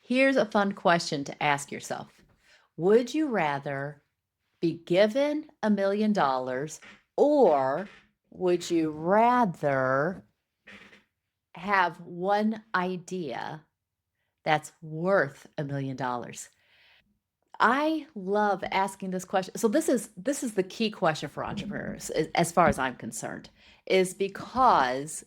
Here's a fun question to ask yourself. Would you rather be given $1 million or would you rather have one idea that's worth $1 million? I love asking this question. So this is the key question for entrepreneurs, as far as I'm concerned, is because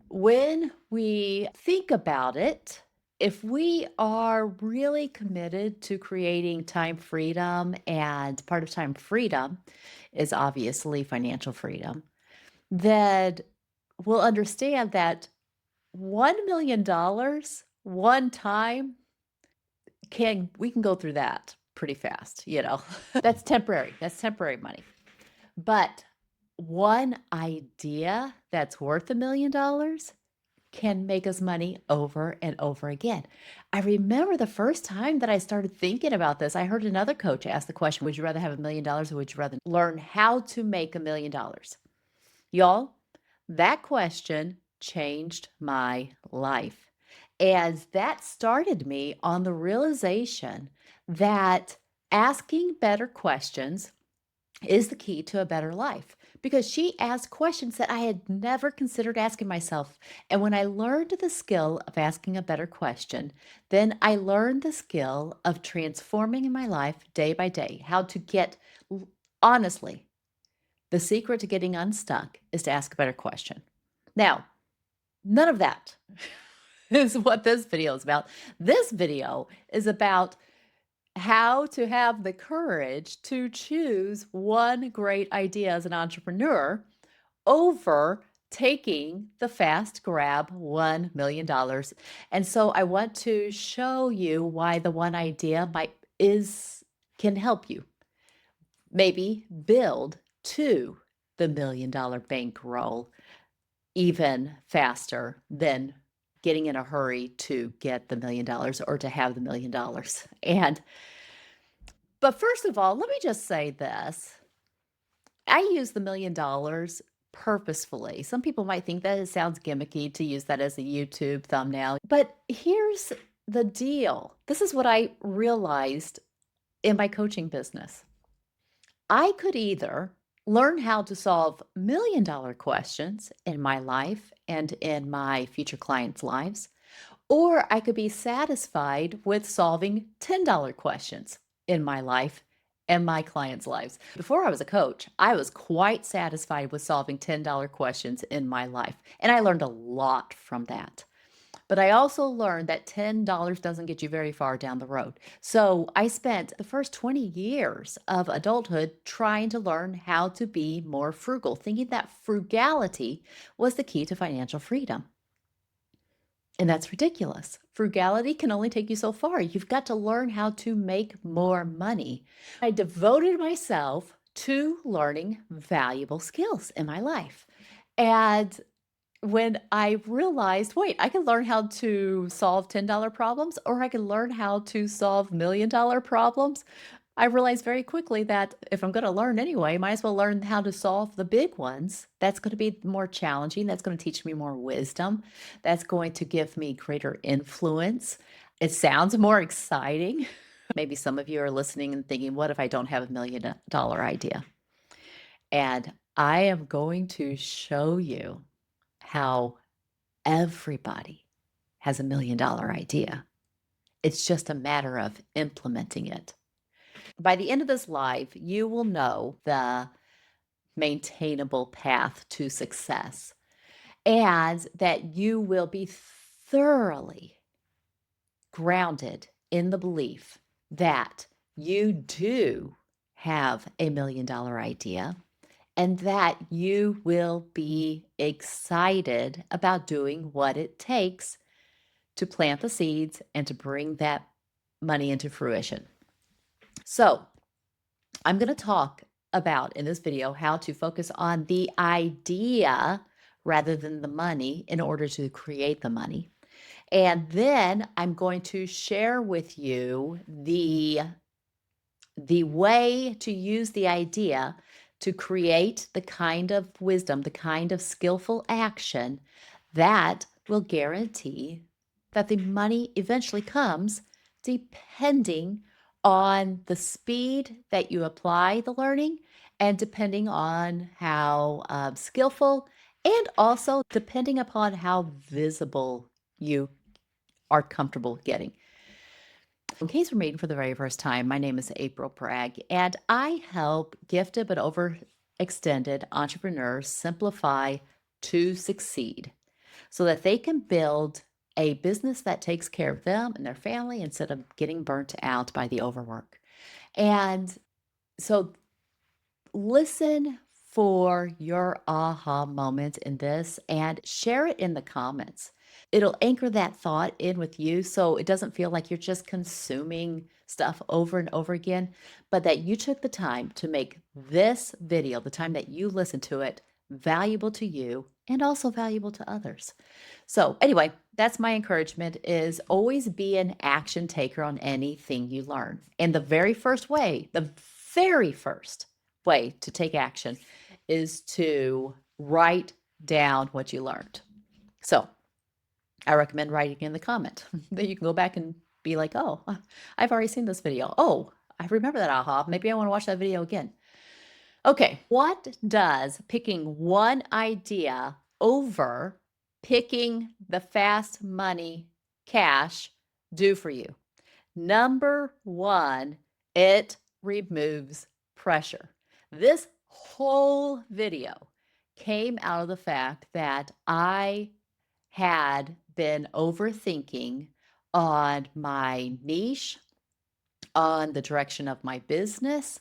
when we think about it, if we are really committed to creating time freedom, and part of time freedom is obviously financial freedom, then we'll understand that $1 million one time we can go through that pretty fast. That's temporary. That's temporary money. But one idea that's worth $1 million can make us money over and over again. I remember the first time that I started thinking about this, I heard another coach ask the question, would you rather have $1 million or would you rather learn how to make $1 million? Y'all, that question changed my life. And that started me on the realization that asking better questions is the key to a better life, because she asked questions that I had never considered asking myself. And when I learned the skill of asking a better question, then I learned the skill of transforming in my life day by day, how to get, honestly, the secret to getting unstuck is to ask a better question. Now, none of that is what this video is about. This video is about how to have the courage to choose one great idea as an entrepreneur over taking the fast grab $1 million. And so I want to show you why the one idea can help you maybe build to the $1 million bankroll even faster than getting in a hurry to get the $1 million or to have the $1 million. But first of all, let me just say this. I use the $1 million purposefully. Some people might think that it sounds gimmicky to use that as a YouTube thumbnail, but here's the deal. This is what I realized in my coaching business. I could either learn how to solve $1 million questions in my life and in my future clients' lives, or I could be satisfied with solving $10 questions in my life and my clients' lives. Before I was a coach, I was quite satisfied with solving $10 questions in my life, and I learned a lot from that. But I also learned that $10 doesn't get you very far down the road. So I spent the first 20 years of adulthood trying to learn how to be more frugal, thinking that frugality was the key to financial freedom. And that's ridiculous. Frugality can only take you so far. You've got to learn how to make more money. I devoted myself to learning valuable skills in my life. And when I realized, wait, I can learn how to solve $10 problems or I can learn how to solve $1 million problems, I realized very quickly that if I'm going to learn anyway, might as well learn how to solve the big ones. That's going to be more challenging. That's going to teach me more wisdom. That's going to give me greater influence. It sounds more exciting. Maybe some of you are listening and thinking, what if I don't have $1 million idea? And I am going to show you how everybody has $1 million idea. It's just a matter of implementing it. By the end of this live, you will know the maintainable path to success and that you will be thoroughly grounded in the belief that you do have $1 million idea and that you will be excited about doing what it takes to plant the seeds and to bring that money into fruition. So I'm going to talk about in this video how to focus on the idea rather than the money in order to create the money. And then I'm going to share with you the way to use the idea to create the kind of wisdom, the kind of skillful action that will guarantee that the money eventually comes depending on the speed that you apply the learning and depending on how skillful and also depending upon how visible you are comfortable getting. In case we're meeting for the very first time, my name is April Bragg, and I help gifted but overextended entrepreneurs simplify to succeed so that they can build a business that takes care of them and their family instead of getting burnt out by the overwork. And so listen for your aha moment in this and share it in the comments. It'll anchor that thought in with you so it doesn't feel like you're just consuming stuff over and over again, but that you took the time to make this video, the time that you listen to it, valuable to you and also valuable to others. So anyway, that's my encouragement is always be an action taker on anything you learn. And the very first way to take action is to write down what you learned. So I recommend writing in the comment. Then you can go back and be like, oh, I've already seen this video. Oh, I remember that aha. Maybe I want to watch that video again. Okay, what does picking one idea over picking the fast money cash do for you? Number one, it removes pressure. This whole video came out of the fact that I had been overthinking on my niche, on the direction of my business,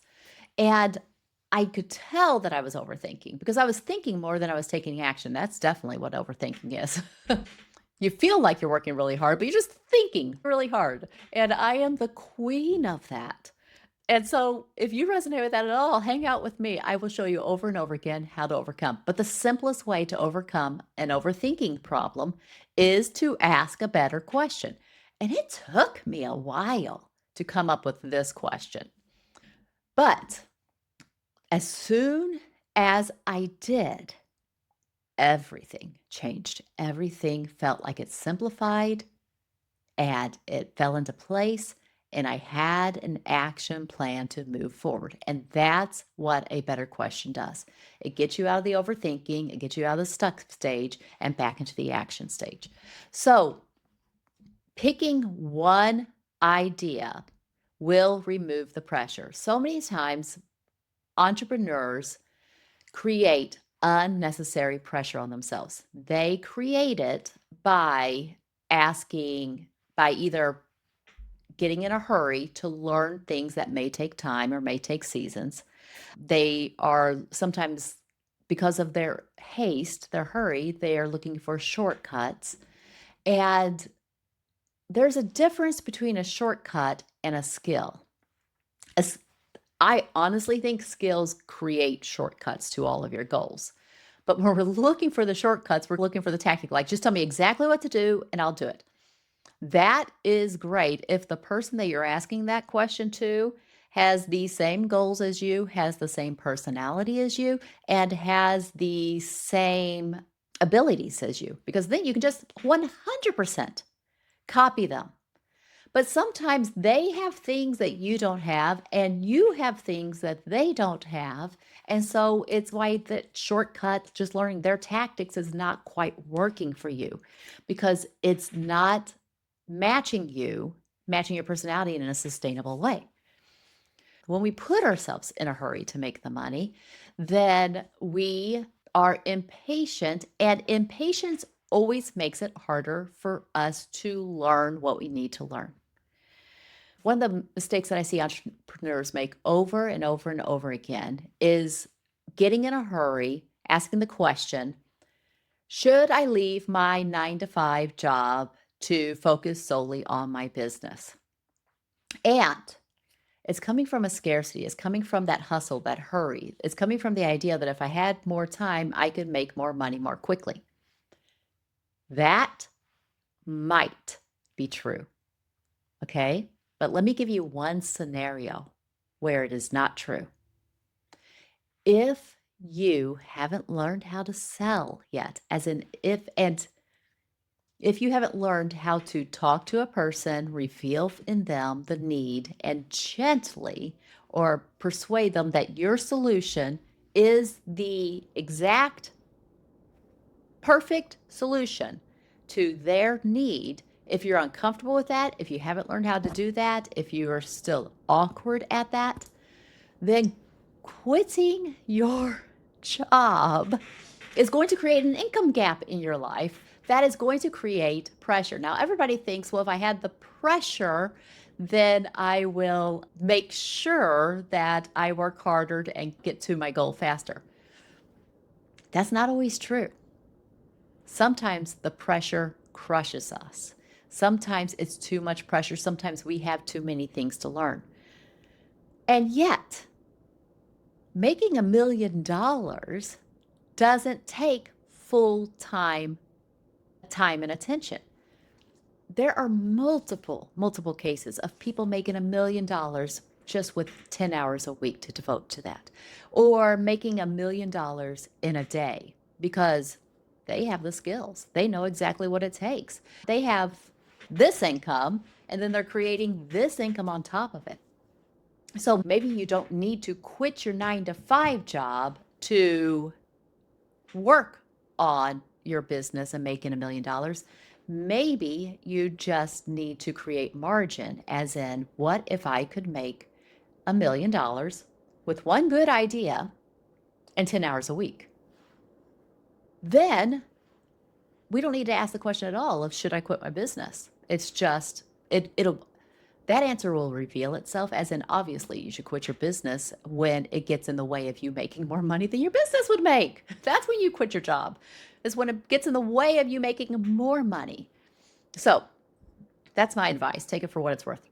and I could tell that I was overthinking because I was thinking more than I was taking action. That's definitely what overthinking is. You feel like you're working really hard, but you're just thinking really hard. And I am the queen of that. And so if you resonate with that at all, hang out with me. I will show you over and over again how to overcome. But the simplest way to overcome an overthinking problem is to ask a better question. And it took me a while to come up with this question. But as soon as I did, everything changed. Everything felt like it simplified and it fell into place. And I had an action plan to move forward. And that's what a better question does. It gets you out of the overthinking, it gets you out of the stuck stage and back into the action stage. So, picking one idea will remove the pressure. So many times, entrepreneurs create unnecessary pressure on themselves. They create it by asking, by either getting in a hurry to learn things that may take time or may take seasons. They are sometimes, because of their haste, their hurry, they are looking for shortcuts. And there's a difference between a shortcut and a skill. As I honestly think skills create shortcuts to all of your goals. But when we're looking for the shortcuts, we're looking for the tactic, like, just tell me exactly what to do and I'll do it. That is great if the person that you're asking that question to has the same goals as you, has the same personality as you, and has the same abilities as you, because then you can just 100% copy them. But sometimes they have things that you don't have, and you have things that they don't have. And so it's why that shortcut, just learning their tactics, is not quite working for you because it's not matching you, matching your personality in a sustainable way. When we put ourselves in a hurry to make the money, then we are impatient, and impatience always makes it harder for us to learn what we need to learn. One of the mistakes that I see entrepreneurs make over and over and over again is getting in a hurry, asking the question, should I leave my 9 to 5 job to focus solely on my business? And it's coming from a scarcity. It's coming from that hustle, that hurry. It's coming from the idea that if I had more time, I could make more money more quickly. That might be true. Okay. But let me give you one scenario where it is not true. If you haven't learned how to sell yet, as in if, and If you haven't learned how to talk to a person, reveal in them the need, and gently or persuade them that your solution is the exact perfect solution to their need, if you're uncomfortable with that, if you haven't learned how to do that, if you are still awkward at that, then quitting your job is going to create an income gap in your life that is going to create pressure. Now, everybody thinks, well, if I had the pressure, then I will make sure that I work harder and get to my goal faster. That's not always true. Sometimes the pressure crushes us. Sometimes it's too much pressure. Sometimes we have too many things to learn. And yet, making $1 million doesn't take full time and attention. There are multiple cases of people making $1 million just with 10 hours a week to devote to that, or making $1 million in a day because they have the skills. They know exactly what it takes. They have this income, and then they're creating this income on top of it. So maybe you don't need to quit your 9 to 5 job to work on your business and making $1 million. Maybe you just need to create margin, as in, what if I could make $1 million with one good idea and 10 hours a week? Then we don't need to ask the question at all of, should I quit my business? It's just, it'll, that answer will reveal itself, as in, obviously you should quit your business when it gets in the way of you making more money than your business would make. That's when you quit your job, is when it gets in the way of you making more money. So that's my advice. Take it for what it's worth.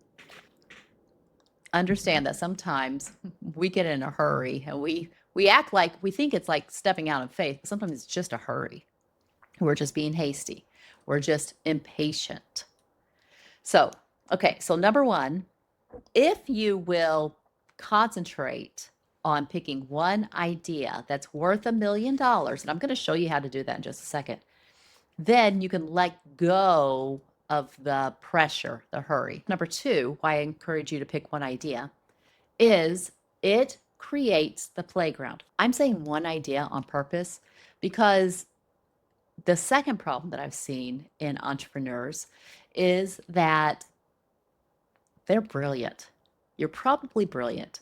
Understand that sometimes we get in a hurry and we act like we think it's like stepping out in faith. Sometimes it's just a hurry. We're just being hasty. We're just impatient. So, okay, so number one, if you will concentrate on picking one idea that's worth $1 million, and I'm going to show you how to do that in just a second, then you can let go of the pressure, the hurry. Number two, why I encourage you to pick one idea, is it creates the playground. I'm saying one idea on purpose because the second problem that I've seen in entrepreneurs is that they're brilliant. You're probably brilliant.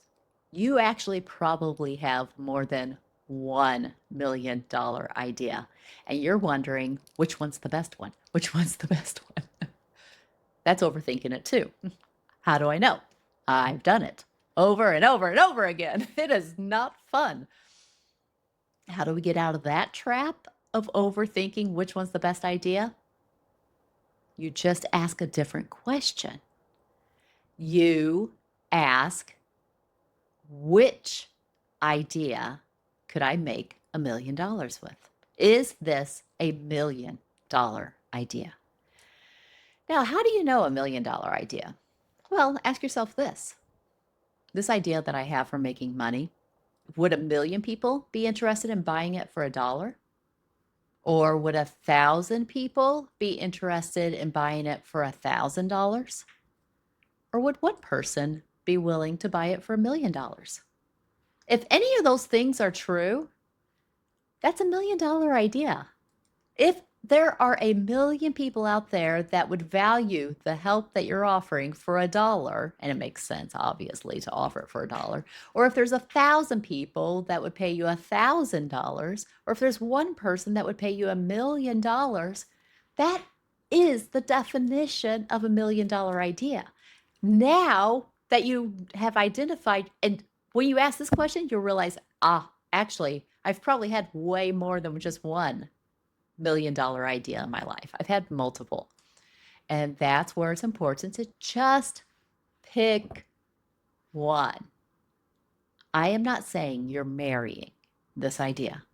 You actually probably have more than $1 million idea. And you're wondering, which one's the best one? Which one's the best one? That's overthinking it too. How do I know? I've done it over and over and over again. It is not fun. How do we get out of that trap of overthinking which one's the best idea? You just ask a different question. You ask, which idea could I make $1 million with? Is this a $1 million idea? Now, how do you know $1 million idea? Well, ask yourself this. This idea that I have for making money, would 1 million people be interested in buying it for $1? Or would 1,000 people be interested in buying it for $1,000? Or would one person be willing to buy it for $1 million? If any of those things are true, that's $1 million idea. If there are 1 million people out there that would value the help that you're offering for $1, and it makes sense, obviously, to offer it for $1, or if there's 1,000 people that would pay you $1,000, or if there's one person that would pay you $1 million, that is the definition of $1 million idea. Now that you have identified, and when you ask this question, you'll realize, actually, I've probably had way more than just $1 million idea in my life. I've had multiple. And that's where it's important to just pick one. I am not saying you're marrying this idea.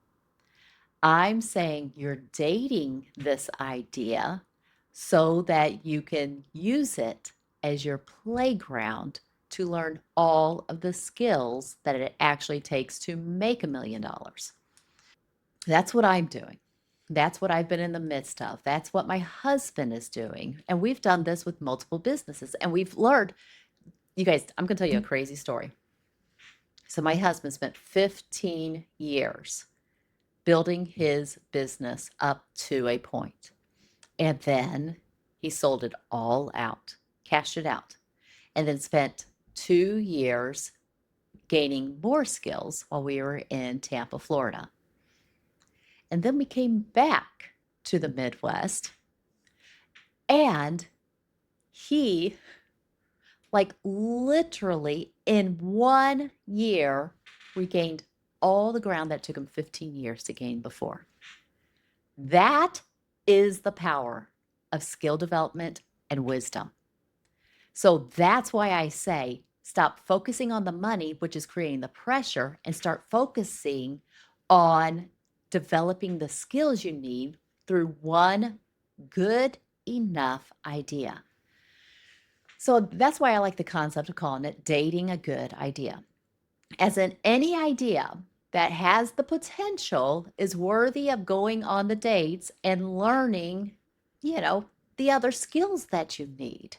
I'm saying you're dating this idea so that you can use it as your playground to learn all of the skills that it actually takes to make $1 million. That's what I'm doing. That's what I've been in the midst of. That's what my husband is doing. And we've done this with multiple businesses and we've learned, you guys, I'm going to tell you a crazy story. So my husband spent 15 years building his business up to a point. And then he sold it all out, cashed it out, and then spent 2 years gaining more skills while we were in Tampa, Florida. And then we came back to the Midwest and he, like literally in 1 year, regained all the ground that took him 15 years to gain before. That is the power of skill development and wisdom. So that's why I say stop focusing on the money, which is creating the pressure, and start focusing on developing the skills you need through one good enough idea. So that's why I like the concept of calling it dating a good idea. As in, any idea that has the potential is worthy of going on the dates and learning, you know, the other skills that you need.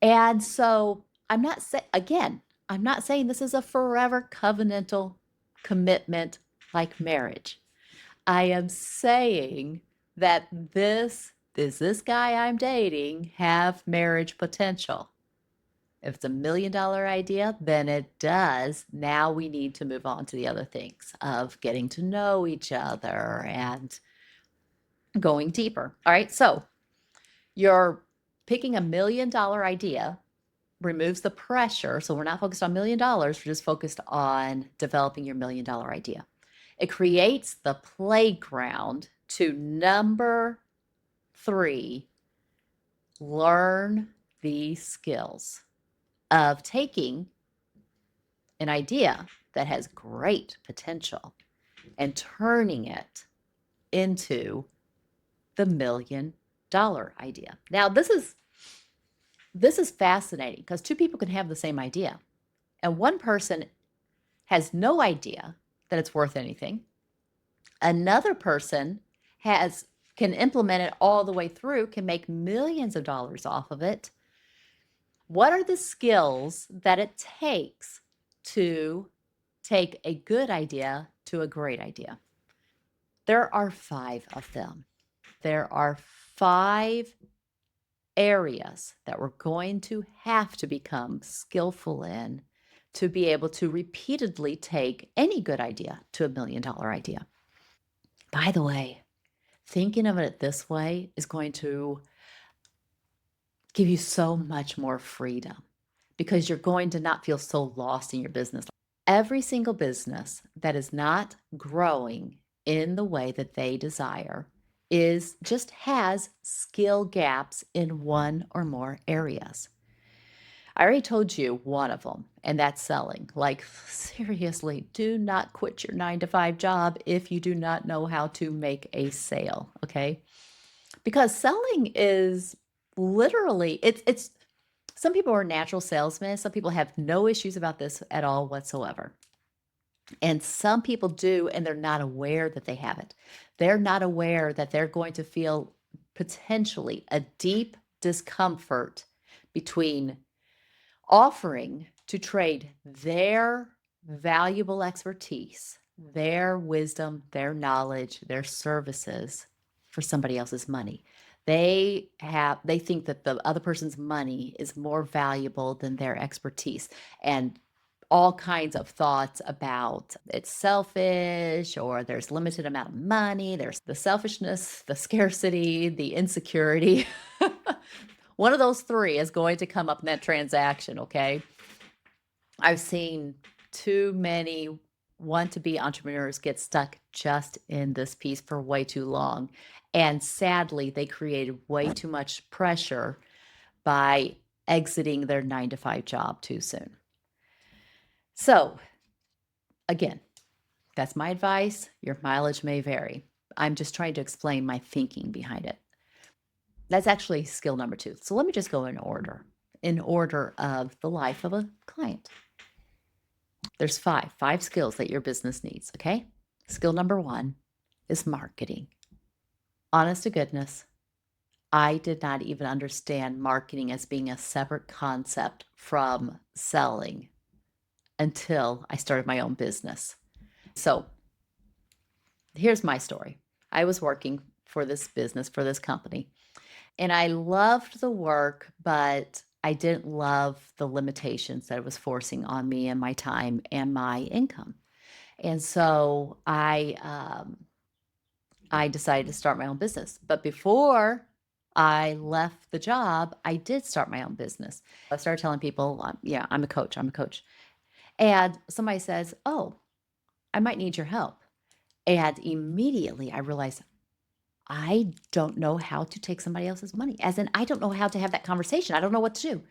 And so I'm not saying, again, I'm not saying this is a forever covenantal commitment like marriage. I am saying that this guy I'm dating have marriage potential? If it's $1 million idea, then it does. Now we need to move on to the other things of getting to know each other and going deeper. All right. So you're picking $1 million idea removes the pressure. So we're not focused on $1 million. We're just focused on developing your $1 million idea. It creates the playground to number 3, learn the skills of taking an idea that has great potential and turning it into the $1 million idea. Now, this is fascinating because 2 people can have the same idea, and one person has no idea that it's worth anything. Another person can implement it all the way through, can make millions of dollars off of it. What are the skills that it takes to take a good idea to a great idea? There are 5 of them. There are 5 areas that we're going to have to become skillful in to be able to repeatedly take any good idea to $1 million idea. By the way, thinking of it this way is going to give you so much more freedom because you're going to not feel so lost in your business. Every single business that is not growing in the way that they desire just has skill gaps in one or more areas. I already told you one of them, and that's selling. Like, seriously, do not quit your 9 to 5 job if you do not know how to make a sale, okay? Because selling is literally, it's some people are natural salesmen. Some people have no issues about this at all whatsoever. And some people do, and they're not aware that they have it. They're not aware that they're going to feel potentially a deep discomfort between offering to trade their valuable expertise, their wisdom, their knowledge, their services for somebody else's money. They think that the other person's money is more valuable than their expertise, and all kinds of thoughts about it's selfish or there's limited amount of money, there's the selfishness, the scarcity, the insecurity. One of those 3 is going to come up in that transaction, okay? I've seen too many want-to-be entrepreneurs get stuck just in this piece for way too long, and sadly, they created way too much pressure by exiting their 9 to 5 job too soon. So, again, that's my advice. Your mileage may vary. I'm just trying to explain my thinking behind it. That's actually skill number 2. So let me just go in order of the life of a client. There's 5 skills that your business needs, okay? Skill number 1 is marketing. Honest to goodness, I did not even understand marketing as being a separate concept from selling until I started my own business. So here's my story. I was working for this business, for this company, and I loved the work, but I didn't love the limitations that it was forcing on me and my time and my income. And so I decided to start my own business. But before I left the job, I did start my own business. I started telling people, yeah, I'm a coach. I'm a coach. And somebody says, oh, I might need your help. And immediately I realized I don't know how to take somebody else's money. As in, I don't know how to have that conversation. I don't know what to do.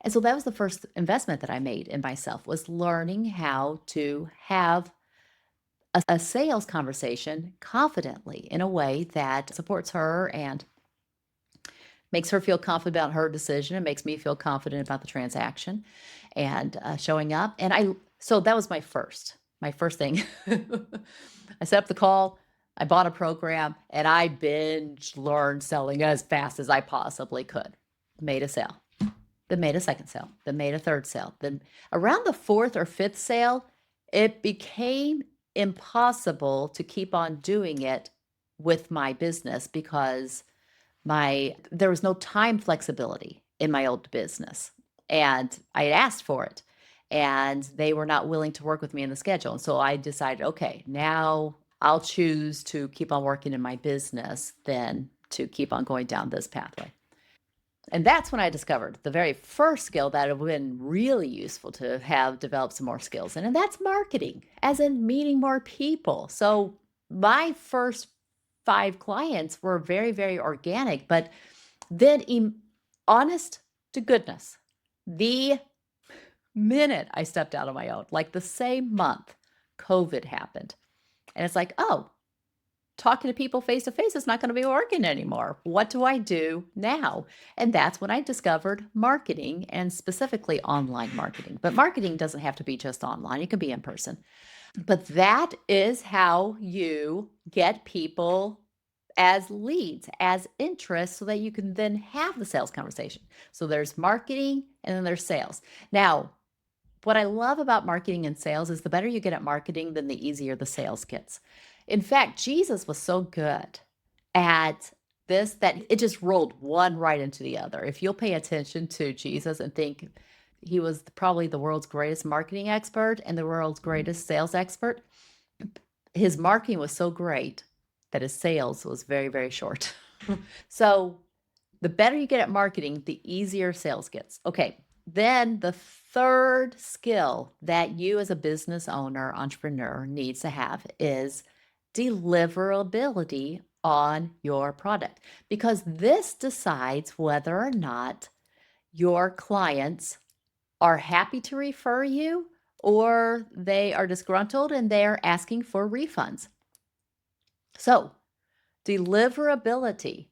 And so that was the first investment that I made in myself, was learning how to have a sales conversation confidently in a way that supports her and makes her feel confident about her decision and makes me feel confident about the transaction and showing up. And so that was my first thing. I set up the call, I bought a program, and I binge learned selling as fast as I possibly could. Made a sale, then made a second sale, then made a third sale. Then around the fourth or fifth sale, it became impossible to keep on doing it with my business because there was no time flexibility in my old business, and I had asked for it, and they were not willing to work with me in the schedule, and so I decided, "Okay, now I'll choose to keep on working in my business than to keep on going down this pathway." And that's when I discovered the very first skill that would have been really useful to have developed some more skills in, and that's marketing, as in meeting more people. So my first 5 clients were very, very organic, but then honest to goodness, the minute I stepped out on my own, like the same month, COVID happened. And it's like, oh, talking to people face to face is not going to be working anymore. What do I do now? And that's when I discovered marketing, and specifically online marketing. But marketing doesn't have to be just online, it can be in person. But that is how you get people as leads, as interest, so that you can then have the sales conversation. So there's marketing and then there's sales. Now, what I love about marketing and sales is the better you get at marketing, then the easier the sales gets. In fact, Jesus was so good at this that it just rolled one right into the other. If you'll pay attention to Jesus and think he was probably the world's greatest marketing expert and the world's greatest sales expert, his marketing was so great that his sales was very, very short. So the better you get at marketing, the easier sales gets. Okay, then the third skill that you as a business owner, entrepreneur needs to have is deliverability on your product, because this decides whether or not your clients are happy to refer you or they are disgruntled and they're asking for refunds. So, deliverability.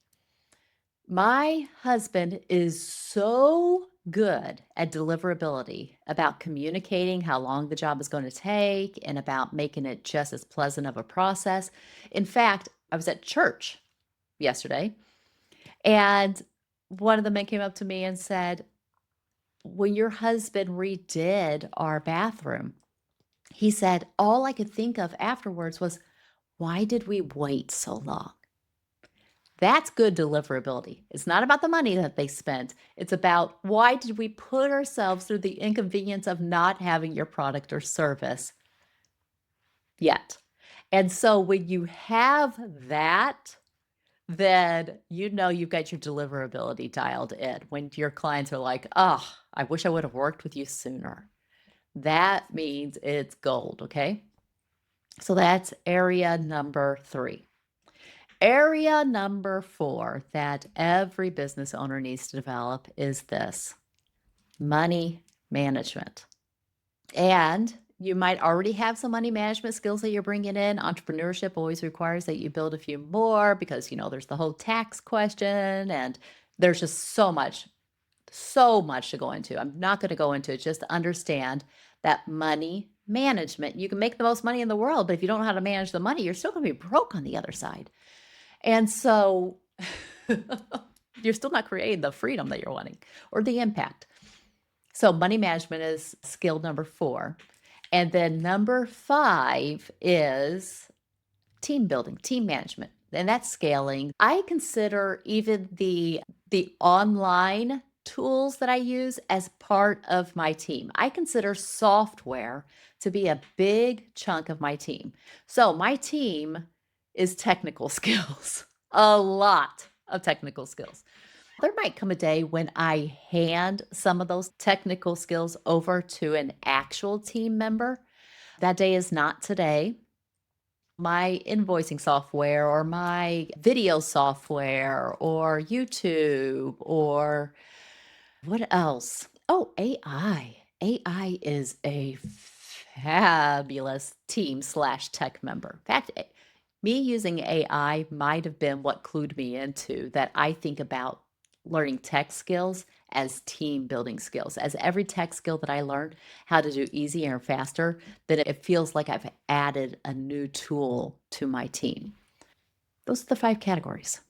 My husband is so good at deliverability, about communicating how long the job is going to take and about making it just as pleasant of a process. In fact, I was at church yesterday, and one of the men came up to me and said, when your husband redid our bathroom, he said, all I could think of afterwards was, why did we wait so long? That's good deliverability. It's not about the money that they spent. It's about, why did we put ourselves through the inconvenience of not having your product or service yet? And so when you have that, then you know you've got your deliverability dialed in. When your clients are like, oh, I wish I would have worked with you sooner. That means it's gold, okay? So that's area number 3. Area number 4 that every business owner needs to develop is this: money management. And you might already have some money management skills that you're bringing in. Entrepreneurship always requires that you build a few more because, there's the whole tax question, and there's just so much to go into. I'm not going to go into it. Just understand that money management, you can make the most money in the world, but if you don't know how to manage the money, you're still going to be broke on the other side. And so you're still not creating the freedom that you're wanting or the impact. So money management is skill number 4. And then number 5 is team building, team management, and that's scaling. I consider even the online tools that I use as part of my team. I consider software to be a big chunk of my team. So my team is technical skills, a lot of technical skills. There might come a day when I hand some of those technical skills over to an actual team member. That day is not today. My invoicing software or my video software or YouTube or what else? Oh, AI. AI is a fabulous team slash tech member. In fact, me using AI might have been what clued me into that I think about learning tech skills as team building skills. As every tech skill that I learned how to do easier and faster, then it feels like I've added a new tool to my team. Those are the 5 categories.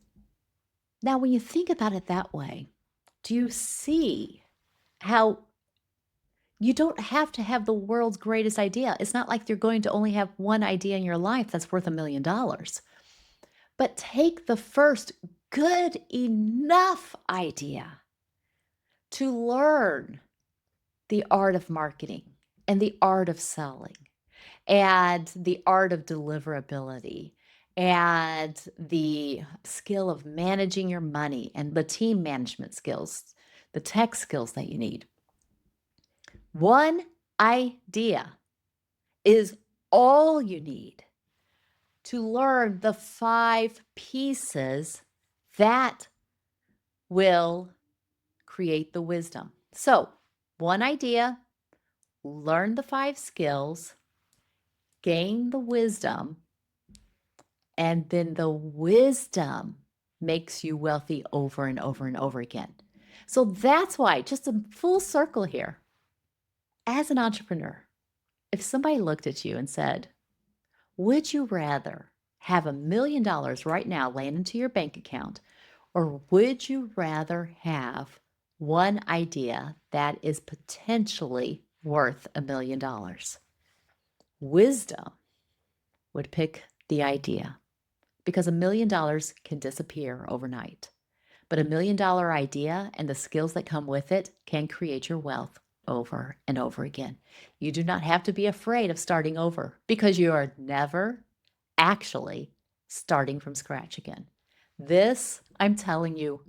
Now, when you think about it that way, do you see how you don't have to have the world's greatest idea? It's not like you're going to only have one idea in your life that's worth $1,000,000. But take the first good enough idea to learn the art of marketing and the art of selling and the art of deliverability and the skill of managing your money and the team management skills, the tech skills that you need. One idea is all you need to learn the 5 pieces that will create the wisdom. So, one idea, learn the 5 skills, gain the wisdom, and then the wisdom makes you wealthy over and over and over again. So that's why, just a full circle here. As an entrepreneur, if somebody looked at you and said, would you rather have $1,000,000 right now land into your bank account, or would you rather have one idea that is potentially worth $1,000,000? Wisdom would pick the idea because $1,000,000 can disappear overnight. But $1,000,000 idea and the skills that come with it can create your wealth over and over again. You do not have to be afraid of starting over because you are never actually starting from scratch again. This, I'm telling you,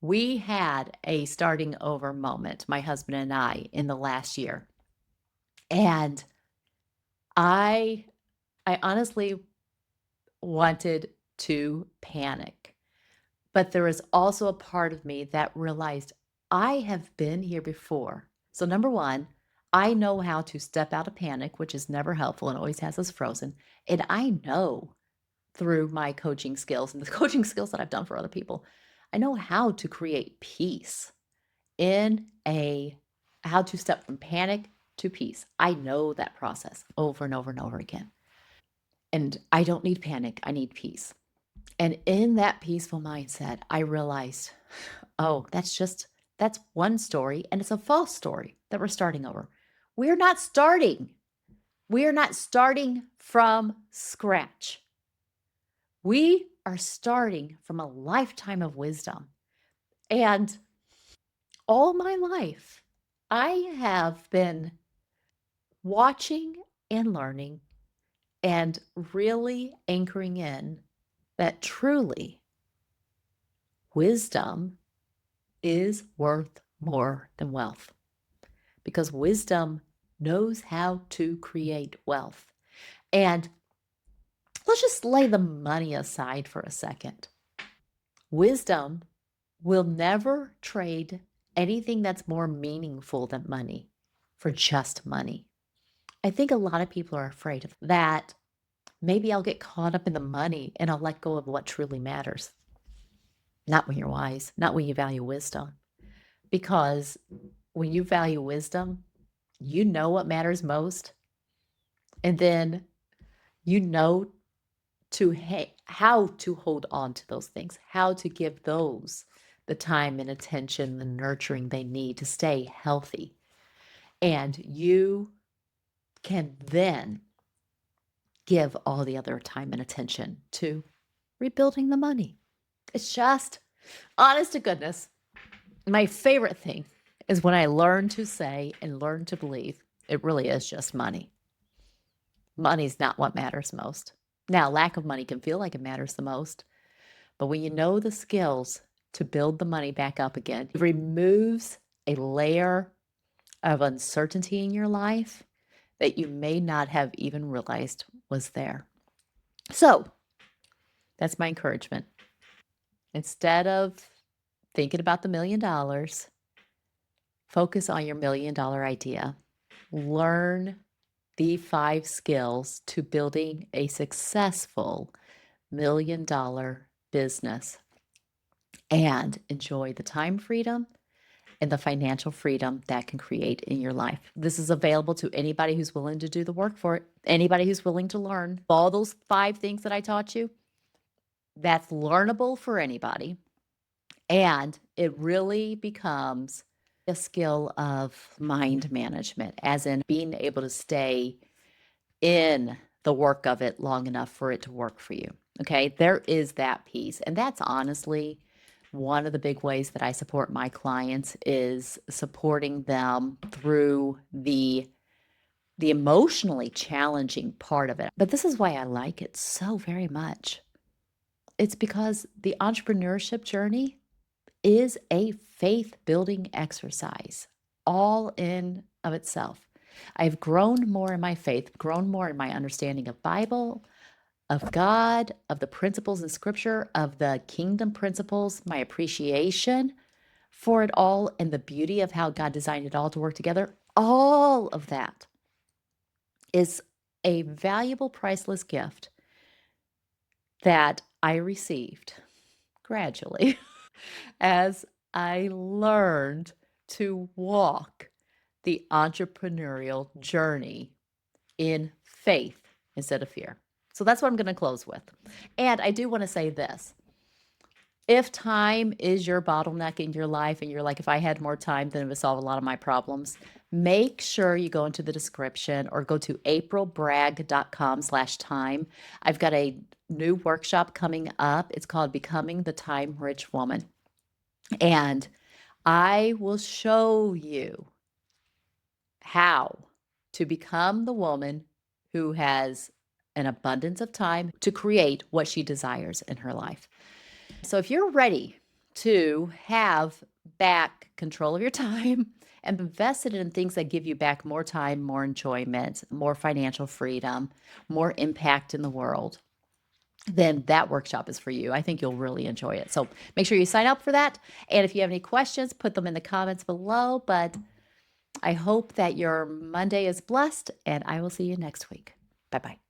we had a starting over moment, my husband and I, in the last year. And I I honestly wanted to panic. But there is also a part of me that realized I have been here before. So, number 1, I know how to step out of panic, which is never helpful and always has us frozen. And I know through my coaching skills and the coaching skills that I've done for other people, I know how to create peace in a how to step from panic to peace. I know that process over and over and over again. And I don't need panic, I need peace. And in that peaceful mindset, I realized, oh, that's one story, and it's a false story that we're starting over. We're not starting. We're not starting from scratch. We are starting from a lifetime of wisdom. And all my life, I have been watching and learning and really anchoring in that truly wisdom is worth more than wealth because wisdom knows how to create wealth. And let's just lay the money aside for a second. Wisdom will never trade anything that's more meaningful than money for just money. I think a lot of people are afraid of that. Maybe I'll get caught up in the money and I'll let go of what truly matters. Not when you're wise, not when you value wisdom. Because when you value wisdom, you know what matters most. And then you know how to hold on to those things, how to give those the time and attention, the nurturing they need to stay healthy. And you can then give all the other time and attention to rebuilding the money. It's just, honest to goodness, my favorite thing is when I learn to say and learn to believe it really is just money. Money's not what matters most. Now, lack of money can feel like it matters the most, but when you know the skills to build the money back up again, it removes a layer of uncertainty in your life that you may not have even realized was there. So, that's my encouragement. Instead of thinking about the $1,000,000, focus on your $1,000,000 idea. Learn the 5 skills to building a successful $1,000,000 business and enjoy the time freedom and the financial freedom that can create in your life. This is available to anybody who's willing to do the work for it, anybody who's willing to learn. All those 5 things that I taught you, that's learnable for anybody. And it really becomes a skill of mind management, as in being able to stay in the work of it long enough for it to work for you. Okay, there is that piece. And that's honestly one of the big ways that I support my clients is supporting them through the emotionally challenging part of it. But this is why I like it so very much. It's because the entrepreneurship journey is a faith building exercise all in of itself. I've grown more in my faith, grown more in my understanding of Bible, of God, of the principles in scripture, of the kingdom principles, my appreciation for it all and the beauty of how God designed it all to work together. All of that is a valuable, priceless gift that I received gradually as I learned to walk the entrepreneurial journey in faith instead of fear. So that's what I'm going to close with. And I do want to say this. If time is your bottleneck in your life and you're like, if I had more time, then it would solve a lot of my problems, make sure you go into the description or go to aprilbragg.com/time. I've got a new workshop coming up. It's called Becoming the Time Rich Woman. And I will show you how to become the woman who has an abundance of time to create what she desires in her life. So if you're ready to have back control of your time and invest it in things that give you back more time, more enjoyment, more financial freedom, more impact in the world, then that workshop is for you. I think you'll really enjoy it. So make sure you sign up for that. And if you have any questions, put them in the comments below. But I hope that your Monday is blessed, and I will see you next week. Bye-bye.